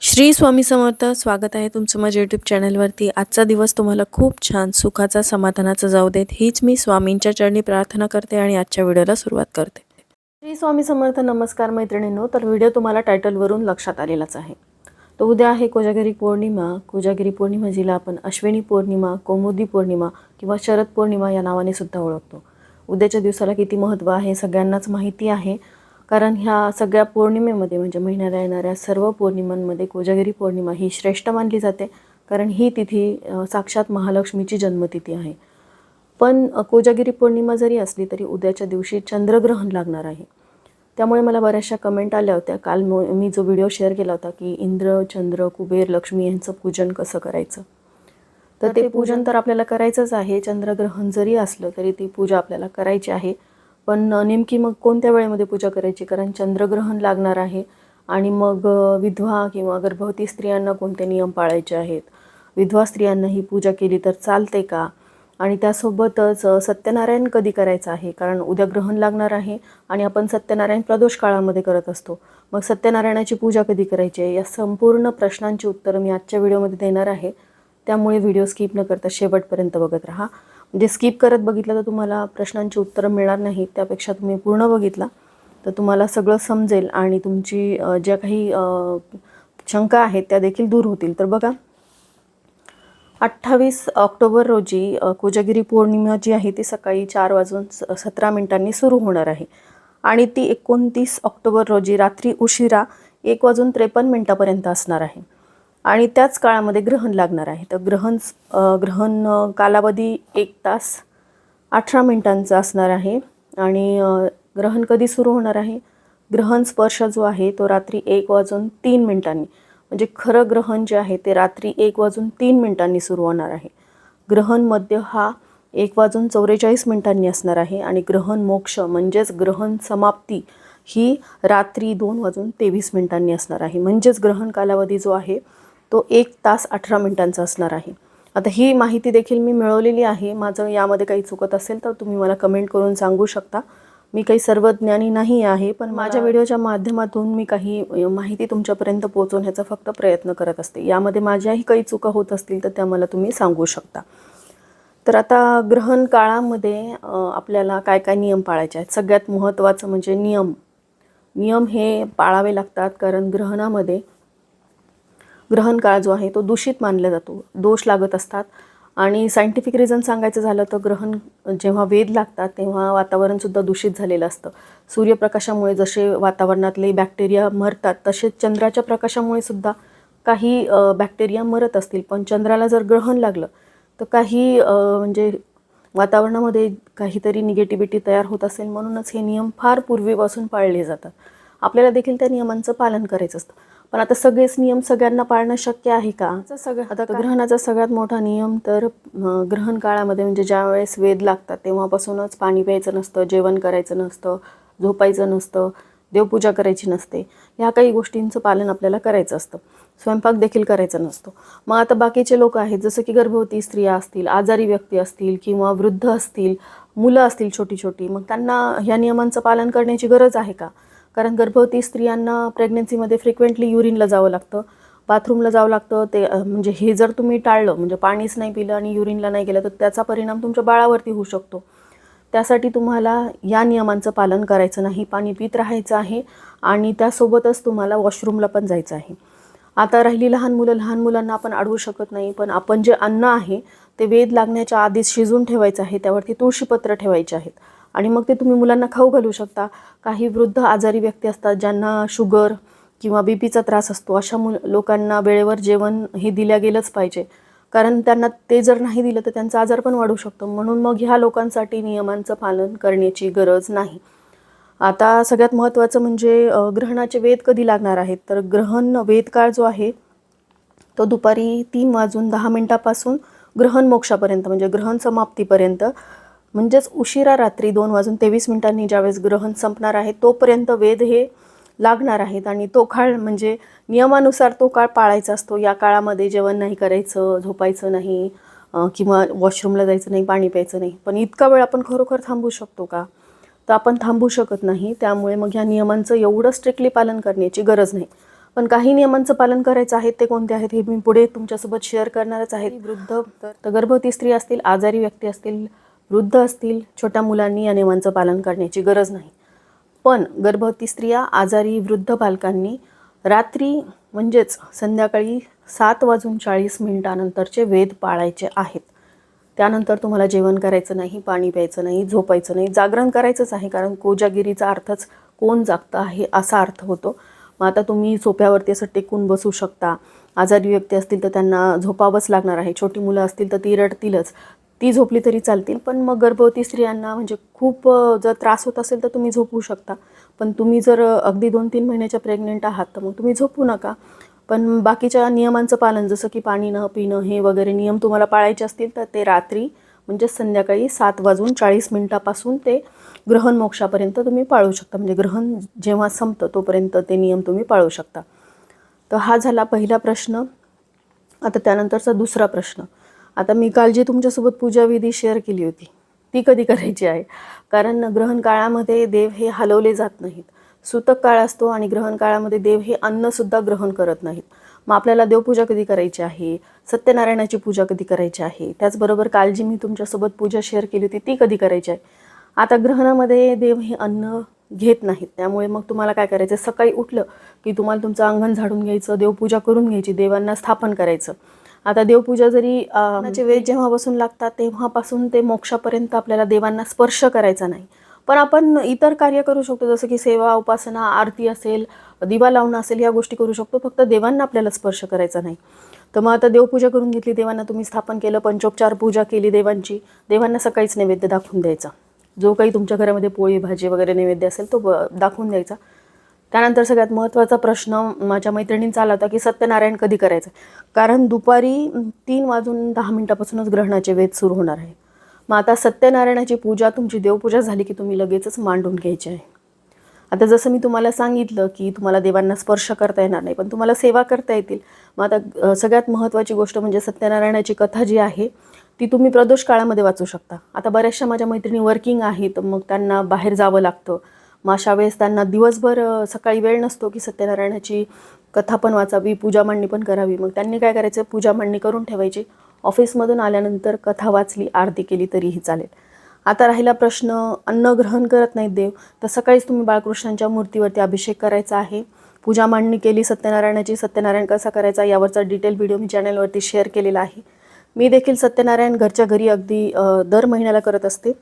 श्री स्वामी समर्थ. स्वागत आहे तुमचं माझ्या यूट्यूब चॅनलवरती. आजचा दिवस तुम्हाला खूप छान सुखाचा समाधानाचा जाऊ देत हीच मी स्वामींच्या चरणी प्रार्थना करते आणि आजच्या व्हिडिओला सुरुवात करते. श्री स्वामी समर्थ. नमस्कार मैत्रिणींनो. तर व्हिडिओ तुम्हाला टायटलवरून लक्षात आलेलाच आहे. तो उद्या आहे कोजागिरी पौर्णिमा. कोजागिरी पौर्णिमा जिला आपण अश्विनी पौर्णिमा, कौमुदी पौर्णिमा किंवा शरद पौर्णिमा या नावाने सुद्धा ओळखतो. उद्याच्या दिवसाला किती महत्त्व आहे सगळ्यांनाच माहिती आहे. कारण ह्या सगळ्या पौर्णिमेमध्ये म्हणजे महिन्याला येणाऱ्या सर्व पौर्णिमांमध्ये कोजागिरी पौर्णिमा ही श्रेष्ठ मानली जाते. कारण ही तिथी साक्षात महालक्ष्मीची जन्मतिथी आहे. पण कोजागिरी पौर्णिमा जरी असली तरी उद्याच्या दिवशी चंद्रग्रहण लागणार आहे. त्यामुळे मला बऱ्याचशा कमेंट आल्या होत्या. काल मी जो व्हिडिओ शेअर केला होता की इंद्र, चंद्र, कुबेर, लक्ष्मी यांचं पूजन कसं करायचं. तर ते पूजन तर आपल्याला करायचंच आहे. चंद्रग्रहण जरी असलं तरी ती पूजा आपल्याला करायची आहे. पण नेमकी मग कोणत्या वेळेमध्ये पूजा करायची, कारण चंद्रग्रहण लागणार आहे. आणि मग विधवा किंवा गर्भवती स्त्रियांना कोणते नियम पाळायचे आहेत, विधवा स्त्रियांना ही पूजा केली तर चालते का, आणि त्यासोबतच सत्यनारायण कधी करायचं आहे, कारण उद्या ग्रहण लागणार आहे आणि आपण सत्यनारायण प्रदोष काळामध्ये करत असतो. मग सत्यनारायणाची पूजा कधी करायची आहे, या संपूर्ण प्रश्नांची उत्तरं मी आजच्या व्हिडिओमध्ये देणार आहे. त्यामुळे व्हिडिओ स्किप न करता शेवटपर्यंत बघत राहा. म्हणजे स्किप करत बघितलं तर तुम्हाला प्रश्नांची उत्तरं मिळणार नाहीत. त्यापेक्षा तुम्ही पूर्ण बघितला तर तुम्हाला सगळं समजेल आणि तुमची ज्या काही शंका आहेत त्या देखील दूर होतील. तर बघा, 28 ऑक्टोबर रोजी कोजागिरी पौर्णिमा जी आहे ती सकाळी 4:17 सुरू होणार आहे आणि ती 29 ऑक्टोबर रोजी रात्री उशिरा 1:53 असणार आहे. आणि त्याच काळामध्ये ग्रहण लागणार आहे. तर ग्रहण कालावधी 1 तास 18 मिनिटांचा असणार आहे. आणि ग्रहण कधी सुरू होणार आहे, ग्रहण स्पर्श जो आहे तो रात्री 1:03 म्हणजे खरं ग्रहण जे आहे ते रात्री 1:03 सुरू होणार आहे. ग्रहण मध्य हा 1:44 असणार आहे. आणि ग्रहण मोक्ष म्हणजेच ग्रहण समाप्ती ही रात्री 2:23 असणार आहे. म्हणजेच ग्रहण कालावधी जो आहे तो 1 तास 18 मिनिटांचा असणार आहे. आता ही माहिती देखील मी मिळवलेली आहे. माझं यामध्ये काही चुकत असेल तर तुम्ही मला कमेंट करून सांगू शकता. मी काही सर्वज्ञानी नाही आहे, पण माझ्या व्हिडिओच्या माध्यमातून मी काही माहिती तुमच्यापर्यंत पोहोचवण्याचा फक्त प्रयत्न करत असते. यामध्ये माझ्याही काही चुका होत असतील तर त्या मला तुम्ही सांगू शकता. तर आता ग्रहण काळामध्ये आपल्याला काय काय नियम पाळायचे आहेत. सगळ्यात महत्त्वाचं म्हणजे नियम हे पाळावे लागतात. कारण ग्रहणामध्ये ग्रहण काळ जो आहे तो दूषित मानला जातो, दोष लागत असतात. आणि सायंटिफिक रिझन सांगायचं झालं तर ग्रहण जेव्हा वेध लागतात तेव्हा वातावरणसुद्धा दूषित झालेलं असतं. सूर्यप्रकाशामुळे जसे वातावरणातले बॅक्टेरिया मरतात तसेच चंद्राच्या प्रकाशामुळे सुद्धा काही बॅक्टेरिया मरत असतील. पण चंद्राला जर ग्रहण लागलं तर काही म्हणजे वातावरणामध्ये काहीतरी निगेटिव्हिटी तयार होत असेल. म्हणूनच हे नियम फार पूर्वीपासून पाळले जातात. आपल्याला देखील त्या नियमांचं पालन करायचं असतं. पण आता सगळेच नियम सगळ्यांना पाळणं शक्य आहे का? आता ग्रहणाचा सगळ्यात मोठा नियम तर ग्रहण काळामध्ये म्हणजे ज्या वेळेस वेध लागतात तेव्हापासूनच पाणी प्यायचं नसतं, जेवण करायचं नसतं, झोपायचं नसतं, देवपूजा करायची नसते. ह्या काही गोष्टींचं पालन आपल्याला करायचं असतं. स्वयंपाक देखील करायचा नसतो. मग आता बाकीचे लोक आहेत जसं की गर्भवती स्त्रिया असतील, आजारी व्यक्ती असतील किंवा वृद्ध असतील, मुलं असतील छोटी छोटी, मग त्यांना ह्या नियमांचं पालन करण्याची गरज आहे का? कारण गर्भवती स्त्रियांना प्रेग्नन्सीमध्ये फ्रिक्वेंटली युरिनला जावं लागतं, बाथरूमला जावं लागतं. ते म्हणजे हे जर तुम्ही टाळलं म्हणजे पाणीच नाही पिलं आणि युरिनला नाही गेलं तर त्याचा परिणाम तुमच्या बाळावरती होऊ शकतो. त्यासाठी तुम्हाला या नियमांचं पालन करायचं नाही, पाणी पित राहायचं आहे आणि त्यासोबतच तुम्हाला वॉशरूमला पण जायचं आहे. आता राहिली लहान मुलांना आपण अडवू शकत नाही. पण आपण जे अन्न आहे ते वेध लागण्याच्या आधीच शिजवून ठेवायचं आहे, त्यावरती तुळशीपत्र ठेवायचे आहेत आणि मग ते तुम्ही मुलांना खाऊ घालू शकता. काही वृद्ध आजारी व्यक्ती असतात ज्यांना शुगर किंवा बीपीचा त्रास असतो, अशा लोकांना वेळेवर जेवण हे दिल्या गेलंच पाहिजे. कारण त्यांना ते जर नाही दिलं तर त्यांचा आजार पण वाढू शकतो. म्हणून मग ह्या लोकांसाठी नियमांचं पालन करण्याची गरज नाही. आता सगळ्यात महत्त्वाचं म्हणजे ग्रहणाचे वेध कधी लागणार आहेत. तर ग्रहण वेध काळ जो आहे तो दुपारी 3:10 ग्रहण मोक्षापर्यंत म्हणजे ग्रहण समाप्तीपर्यंत, म्हणजेच उशिरा रात्री 2:23 ज्यावेळेस ग्रहण संपणार आहे तोपर्यंत वेध हे लागणार आहेत. आणि तो काळ म्हणजे नियमानुसार तो काळ पाळायचा असतो. या काळामध्ये जेवण नाही करायचं, झोपायचं नाही किंवा वॉशरूमला जायचं नाही, पाणी प्यायचं नाही. पण इतका वेळ आपण खरोखर थांबू शकतो का? तर आपण थांबू शकत नाही. त्यामुळे मग ह्या नियमांचं एवढं स्ट्रिक्टली पालन करण्याची गरज नाही. पण काही नियमांचं पालन करायचं आहे. ते कोणते आहेत हे मी पुढे तुमच्यासोबत शेअर करणारच आहे. वृद्ध तर गर्भवती स्त्री असतील, आजारी व्यक्ती असतील, वृद्ध असतील, छोट्या मुलांनी या नियमांचं पालन करण्याची गरज नाही. पण गर्भवती स्त्रिया, आजारी, वृद्ध बालकांनी रात्री म्हणजेच संध्याकाळी 7:40 वेध पाळायचे आहेत. त्यानंतर तुम्हाला जेवण करायचं नाही, पाणी प्यायचं नाही, झोपायचं नाही, जागरण करायचंच आहे. कारण कोजागिरीचा अर्थच कोण जागतं आहे असा अर्थ होतो. मग आता तुम्ही सोफ्यावरती असं टेकून बसू शकता. आजारी व्यक्ती असतील तर त्यांना झोपावंच लागणार आहे. छोटी मुलं असतील तर ती रडतीलच, ती झोपली तरी चालतील. पण मग गर्भवती स्त्रियांना म्हणजे खूप जर त्रास होत असेल तर तुम्ही झोपू शकता. पण तुम्ही जर अगदी 2-3 महिन्याच्या प्रेग्नेंट आहात तर मग तुम्ही झोपू नका. पण बाकीच्या नियमांचं पालन, जसं की पाणी न पिणं हे वगैरे नियम तुम्हाला पाळायचे असतील तर ते रात्री म्हणजे संध्याकाळी 7:40 ते ग्रहण मोक्षापर्यंत तुम्ही पाळू शकता. म्हणजे ग्रहण जेव्हा संपतं तोपर्यंत ते नियम तुम्ही पाळू शकता. तर हा झाला पहिला प्रश्न. आता त्यानंतरचा दुसरा प्रश्न. आता मी काल जी तुमच्यासोबत पूजाविधी शेअर केली होती ती कधी करायची आहे? कारण ग्रहण काळामध्ये देव हे हलवले जात नाहीत. सूतक काळ असतो आणि ग्रहण काळामध्ये देव हे अन्नसुद्धा ग्रहण करत नाहीत. मग आपल्याला देवपूजा कधी करायची आहे, सत्यनारायणाची पूजा कधी करायची आहे, त्याचबरोबर काल जी मी तुमच्यासोबत पूजा शेअर केली होती ती कधी करायची आहे? आता ग्रहणामध्ये देव हे अन्न घेत नाहीत. त्यामुळे मग तुम्हाला काय करायचं, सकाळी उठलं की तुम्हाला तुमचं अंगण झाडून घ्यायचं, देवपूजा करून घ्यायची, देवांना स्थापन करायचं. आता देवपूजा जरी वेद जेव्हापासून लागतात तेव्हापासून ते मोक्षापर्यंत आपल्याला देवांना स्पर्श करायचा नाही. पण आपण इतर कार्य करू शकतो, जसं की सेवा, उपासना, आरती असेल, दिवा लावणं असेल, या गोष्टी करू शकतो. फक्त देवांना आपल्याला स्पर्श करायचा नाही. तर मग आता देवपूजा करून घेतली, देवांना तुम्ही स्थापन केलं, पंचोपचार पूजा केली देवांची. देवांना सकाळीच नैवेद्य दाखवून द्यायचा. जो काही तुमच्या घरामध्ये पोळी भाजी वगैरे नैवेद्य असेल तो दाखवून द्यायचा. त्यानंतर सगळ्यात महत्त्वाचा प्रश्न माझ्या मैत्रिणींचा आला होता की सत्यनारायण कधी करायचं. कारण दुपारी 3:10 ग्रहणाचे वेध सुरू होणार आहे. मग आता सत्यनारायणाची पूजा, तुमची देवपूजा झाली की तुम्ही लगेचच मांडून घ्यायची आहे. आता जसं मी तुम्हाला सांगितलं की तुम्हाला देवांना स्पर्श करता येणार नाही, पण तुम्हाला सेवा करता येतील. मग आता सगळ्यात महत्त्वाची गोष्ट म्हणजे सत्यनारायणाची कथा जी आहे ती तुम्ही प्रदोष काळामध्ये वाचू शकता. आता बऱ्याचशा माझ्या मैत्रिणी वर्किंग आहेत, मग त्यांना बाहेर जावं लागतं. मग अशा वेळेस त्यांना दिवसभर सकाळी वेळ नसतो की सत्यनारायणाची कथा पण वाचावी, पूजा मांडणी पण करावी. मग त्यांनी काय करायचं, पूजा मांडणी करून ठेवायची. ऑफिसमधून आल्यानंतर कथा वाचली, आरती केली तरीही चालेल. आता राहिला प्रश्न, अन्न ग्रहण करत नाहीत देव, तर सकाळीच तुम्ही बाळकृष्णांच्या मूर्तीवरती अभिषेक करायचा आहे. पूजा मांडणी केली सत्यनारायणाची, सत्यनारायण कसा करायचा यावरचा डिटेल व्हिडिओ मी चॅनलवरती शेअर केलेला आहे. मी देखील सत्यनारायण घरच्या घरी अगदी दर महिन्याला करत असते.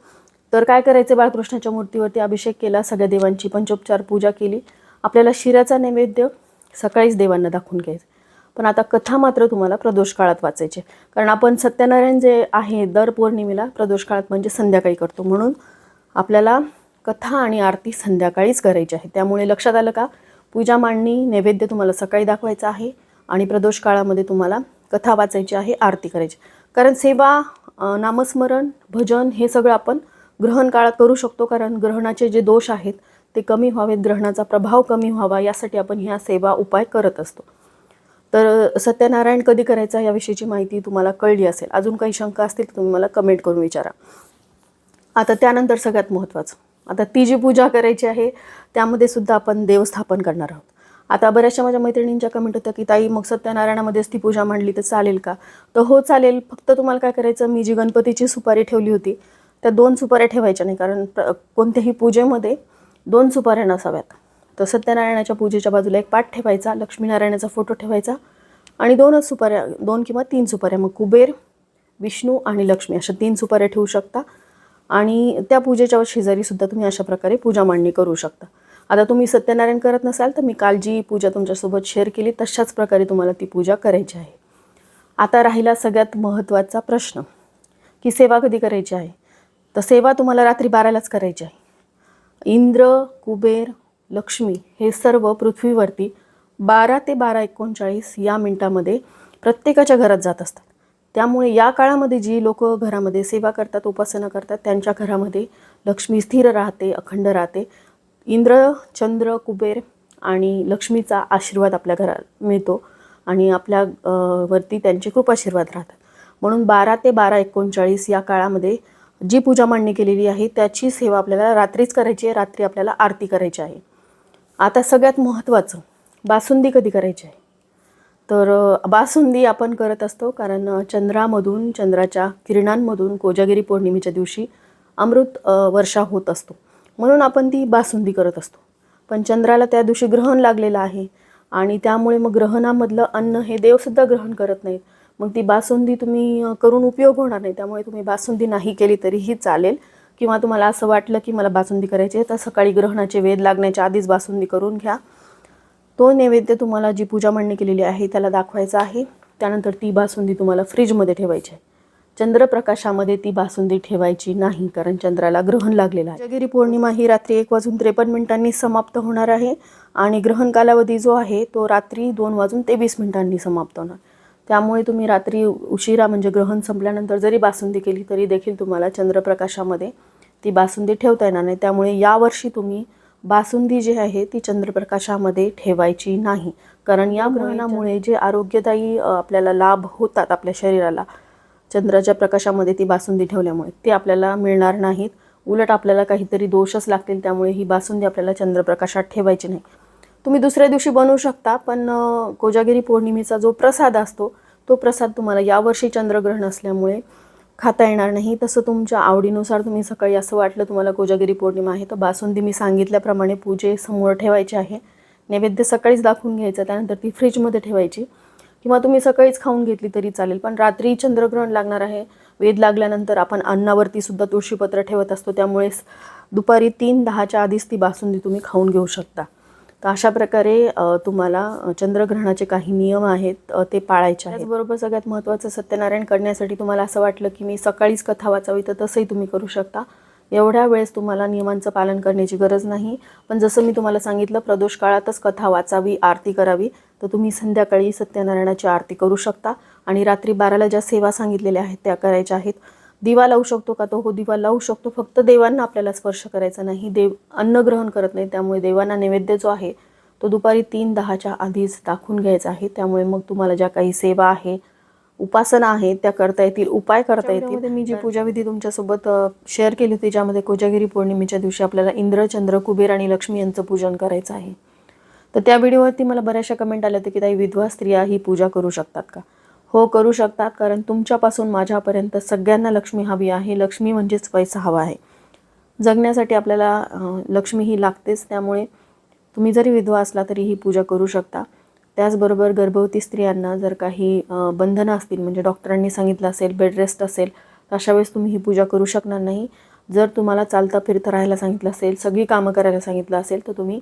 तर काय करायचे, बाळकृष्णाच्या मूर्तीवरती अभिषेक केला, सगळ्या देवांची पंचोपचार पूजा केली. आपल्याला शिऱ्याचा नैवेद्य सकाळीच देवांना दाखवून घ्यायचं. पण आता कथा मात्र तुम्हाला प्रदोष काळात वाचायची. कारण आपण सत्यनारायण जे आहे दर पौर्णिमेला प्रदोष काळात म्हणजे संध्याकाळी करतो. म्हणून आपल्याला कथा आणि आरती संध्याकाळीच करायची आहे. त्यामुळे लक्षात आलं का, पूजा मांडणी नैवेद्य तुम्हाला सकाळी दाखवायचा आहे आणि प्रदोष काळामध्ये तुम्हाला कथा वाचायची आहे, आरती करायची. कारण सेवा, नामस्मरण, भजन हे सगळं आपण ग्रहण काळात करू शकतो. कारण ग्रहणाचे जे दोष आहेत ते कमी व्हावेत, ग्रहणाचा प्रभाव कमी व्हावा यासाठी आपण ह्या सेवा उपाय करत असतो. तर सत्यनारायण कधी करायचा याविषयीची माहिती तुम्हाला कळली असेल. अजून काही शंका असतील तर तुम्ही मला कमेंट करून विचारा. आता त्यानंतर सगळ्यात महत्त्वाचं, आता ती जी पूजा करायची आहे त्यामध्ये सुद्धा आपण देवस्थापन करणार आहोत. आता बऱ्याचशा माझ्या मैत्रिणींच्या कमेंट होत्या की ताई मग सत्यनारायणामध्येच ती पूजा मांडली तर चालेल का? तर हो चालेल. फक्त तुम्हाला काय करायचं, मी जी गणपतीची सुपारी ठेवली होती त्या 2 सुपाऱ्या ठेवायच्या नाही. कारण कोणत्याही पूजेमध्ये 2 सुपाऱ्या नसाव्यात. तर सत्यनारायणाच्या पूजेच्या बाजूला एक पाट ठेवायचा, लक्ष्मीनारायणाचा फोटो ठेवायचा आणि 2च सुपाऱ्या, 2 किंवा 3 सुपाऱ्या, मग कुबेर, विष्णू आणि लक्ष्मी अशा 3 सुपाऱ्या ठेवू शकता. आणि त्या पूजेच्या शेजारीसुद्धा तुम्ही अशा प्रकारे पूजा मांडणी करू शकता. आता तुम्ही सत्यनारायण करत नसाल तर मी काल जी पूजा तुमच्यासोबत शेअर केली तशाच प्रकारे तुम्हाला ती पूजा करायची आहे. आता राहिला सगळ्यात महत्त्वाचा प्रश्न की सेवा कधी करायची आहे. तर सेवा तुम्हाला रात्री 12लाच करायची आहे. इंद्र, कुबेर, लक्ष्मी हे सर्व पृथ्वीवरती 12 ते 12:39 या मिनिटामध्ये प्रत्येकाच्या घरात जात असतात. त्यामुळे या काळामध्ये जी लोक घरामध्ये सेवा करतात, उपासना करतात, त्यांच्या घरामध्ये लक्ष्मी स्थिर राहते, अखंड राहते. इंद्र, चंद्र, कुबेर आणि लक्ष्मीचा आशीर्वाद आपल्या घरात मिळतो आणि आपल्या वरती त्यांचे कृपाशीर्वाद राहतात. म्हणून 12 ते 12:39 या काळामध्ये जी पूजा मांडणी केलेली आहे त्याची सेवा आपल्याला रात्रीच करायची आहे. रात्री आपल्याला आरती करायची आहे. आता सगळ्यात महत्त्वाचं, बासुंदी कधी करायची आहे? तर बासुंदी आपण करत असतो कारण चंद्रामधून, चंद्राच्या किरणांमधून कोजागिरी पौर्णिमेच्या दिवशी अमृत वर्षा होत असतो, म्हणून आपण ती बासुंदी करत असतो. पण चंद्राला त्या दिवशी ग्रहण लागलेलं आहे आणि त्यामुळे मग ग्रहणामधलं अन्न हे देवसुद्धा ग्रहण करत नाहीत. मग ती बासुंदी तुम्ही करून उपयोग होणार नाही. त्यामुळे तुम्ही बासुंदी नाही केली तरीही चालेल. किंवा तुम्हाला असं वाटलं की मला बासुंदी करायची आहे, तर सकाळी ग्रहणाचे वेध लागण्याच्या आधीच बासुंदी करून घ्या. तो नैवेद्य तुम्हाला जी पूजा मांडणी केलेली आहे त्याला दाखवायचा आहे. त्यानंतर ती बासुंदी तुम्हाला फ्रीजमध्ये ठेवायची आहे. चंद्रप्रकाशामध्ये ती बासुंदी ठेवायची नाही, कारण चंद्राला ग्रहण लागलेलं आहे. कोजागिरी पौर्णिमा ही रात्री 1:53 समाप्त होणार आहे आणि ग्रहण कालावधी जो आहे तो रात्री 2:23 समाप्त होणार. त्यामुळे तुम्ही रात्री उशिरा म्हणजे ग्रहण संपल्यानंतर जरी बासुंदी केली तरी देखील तुम्हाला चंद्रप्रकाशामध्ये ती बासुंदी ठेवता येणार नाही. त्यामुळे यावर्षी तुम्ही बासुंदी जी आहे ती चंद्रप्रकाशामध्ये ठेवायची नाही, कारण या ग्रहणामुळे जे आरोग्यदायी आपल्याला लाभ होतात आपल्या शरीराला चंद्राच्या प्रकाशामध्ये ती बासुंदी ठेवल्यामुळे ते आपल्याला मिळणार नाहीत. उलट आपल्याला काहीतरी दोषच लागतील. त्यामुळे ही बासुंदी आपल्याला चंद्रप्रकाशात ठेवायची नाही. तुम्ही दुसऱ्या दिवशी बनवू शकता, पण कोजागिरी पौर्णिमेचा जो प्रसाद असतो तो प्रसाद तुम्हाला यावर्षी चंद्रग्रहण असल्यामुळे खाता येणार नाही. तसं तुमच्या आवडीनुसार तुम्ही सकाळी असं वाटलं तुम्हाला कोजागिरी पौर्णिमा आहे तर बासुंदी मी सांगितल्याप्रमाणे पूजेसमोर ठेवायची आहे. नैवेद्य सकाळीच दाखवून घ्यायचं, त्यानंतर ती फ्रीजमध्ये ठेवायची किंवा तुम्ही सकाळीच खाऊन घेतली तरी चालेल. पण रात्री चंद्रग्रहण लागणार आहे. वेध लागल्यानंतर आपण अन्नावरती सुद्धा तुळशीपत्र ठेवत असतो, त्यामुळे दुपारी 3:10च्या आधीच ती बासुंदी तुम्ही खाऊन घेऊ शकता. तर अशा प्रकारे तुम्हाला चंद्रग्रहणाचे काही नियम आहेत ते पाळायचे आहेत. त्याचबरोबर सगळ्यात महत्त्वाचं सत्यनारायण करण्यासाठी तुम्हाला असं वाटलं की मी सकाळीच कथा वाचावी तर तसंही तुम्ही करू शकता. एवढ्या वेळेस तुम्हाला नियमांचं पालन करण्याची गरज नाही. पण जसं मी तुम्हाला सांगितलं प्रदोष काळातच कथा वाचावी, आरती करावी, तर तुम्ही संध्याकाळी सत्यनारायणाची आरती करू शकता. आणि रात्री 12ला ज्या सेवा सांगितलेल्या आहेत त्या करायच्या आहेत. दिवा लावू शकतो का? तो हो, दिवा लावू शकतो. फक्त देवांना आपल्याला स्पर्श करायचा नाही. देव अन्न ग्रहण करत नाही, त्यामुळे देवांना नैवेद्य जो आहे तो दुपारी 3:10च्या आधीच दाखवून घ्यायचा आहे. त्यामुळे मग तुम्हाला ज्या काही सेवा आहे, उपासना आहे त्या करता येतील, उपाय करता येतील. मी जी पूजाविधी तुमच्यासोबत शेअर केली होती, ज्यामध्ये कोजागिरी पौर्णिमेच्या दिवशी आपल्याला इंद्र, चंद्र, कुबेर आणि लक्ष्मी यांचं पूजन करायचं आहे. तर त्या व्हिडिओवरती मला बऱ्याचशा कमेंट आल्या होत्या की ताई विधवा स्त्रिया ही पूजा करू शकतात का? हो, करू शकतात, कारण तुमच्यापासून माझ्यापर्यंत सगळ्यांना लक्ष्मी हवी आहे. लक्ष्मी म्हणजेच पैसा हवा आहे. जगण्यासाठी आपल्याला लक्ष्मी ही लागतेच. त्यामुळे तुम्ही जरी विधवा असला तरी ही पूजा करू शकता. त्याचबरोबर गर्भवती स्त्रियांना जर काही बंधनं असतील, म्हणजे डॉक्टरांनी सांगितलं असेल, बेड रेस्ट असेल, तर अशा वेळेस तुम्ही ही पूजा करू शकणार नाही. जर तुम्हाला चालता फिरता राहायला सांगितलं असेल, सगळी कामं करायला सांगितलं असेल, तर तुम्ही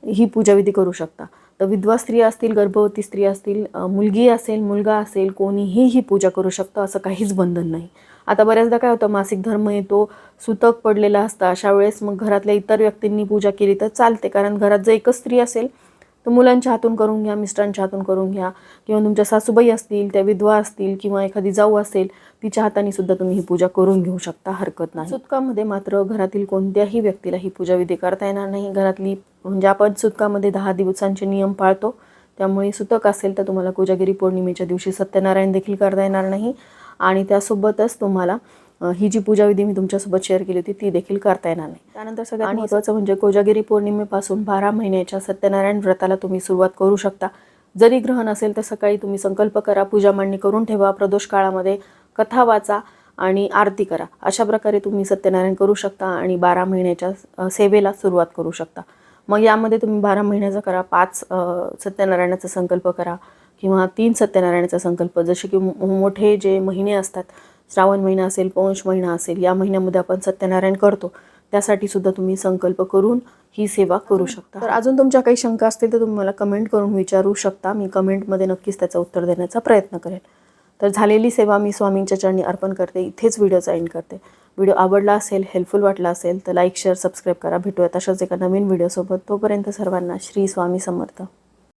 ही पूजाविधी करू शकता. तर विधवा स्त्रिया असतील, गर्भवती स्त्री असतील, मुलगी असेल, मुलगा असेल, कोणीही ही पूजा करू शकतं, असं काहीच बंधन नाही. आता बऱ्याचदा काय होतं, मासिक धर्म येतो, सुतक पडलेला असतं, अशा वेळेस मग घरातल्या इतर व्यक्तींनी पूजा केली तर चालते. कारण घरात जर एकच स्त्री असेल तर मुलांच्या हातून करून घ्या, मिस्टरांच्या हातून करून घ्या, किंवा तुमच्या सासूबाई असतील, त्या विधवा असतील, किंवा एखादी जाऊ असेल तिच्या हाताने सुद्धा तुम्ही ही पूजा करून घेऊ शकता, हरकत नाही. सुतकामध्ये मात्र घरातील कोणत्याही व्यक्तीला ही पूजाविधी करता येणार नाही. घरातली म्हणजे आपण सुतकामध्ये 10 दिवसांचे नियम पाळतो, त्यामुळे सुतक असेल तर तुम्हाला कोजागिरी पौर्णिमेच्या दिवशी सत्यनारायण देखील करता येणार नाही. आणि त्यासोबतच तुम्हाला ही जी पूजाविधी मी तुमच्यासोबत शेअर केली होती ती देखील करता येणार नाही. त्यानंतर सगळ्यात महत्त्वाचं म्हणजे कोजागिरी पौर्णिमेपासून 12 महिन्याच्या सत्यनारायण व्रताला तुम्ही सुरुवात करू शकता. जरी ग्रहण असेल तर सकाळी तुम्ही संकल्प करा, पूजा मांडणी करून ठेवा, प्रदोष काळामध्ये कथा वाचा आणि आरती करा. अशा प्रकारे तुम्ही सत्यनारायण करू शकता आणि 12 महिन्याच्या सेवेला सुरुवात करू शकता. मग यामध्ये तुम्ही 12 महिन्याचा करा, 5 सत्यनारायणाचा संकल्प करा, किंवा 3 सत्यनारायणाचा संकल्प. जसे की मोठे जे महिने असतात, श्रावण महिना असेल, पौष महिना असेल, या महिन्यामध्ये आपण सत्यनारायण करतो, त्यासाठी सुद्धा तुम्ही संकल्प करून ही सेवा करू शकता. तर अजून तुमच्या काही शंका असतील तर तुम्ही मला कमेंट करून विचारू शकता. मी कमेंटमध्ये नक्कीच त्याचं उत्तर देण्याचा प्रयत्न करेन. तर झालेली सेवा मी स्वामींच्या चरणी अर्पण करते. इथेच व्हिडिओचा एंड करते. व्हिडिओ आवडला असेल, हेल्पफुल वाटला असेल तर लाईक, शेअर, सबस्क्राईब करा. भेटूयात अशाच एका नवीन व्हिडिओसोबत. तोपर्यंत सर्वांना श्री स्वामी समर्थ.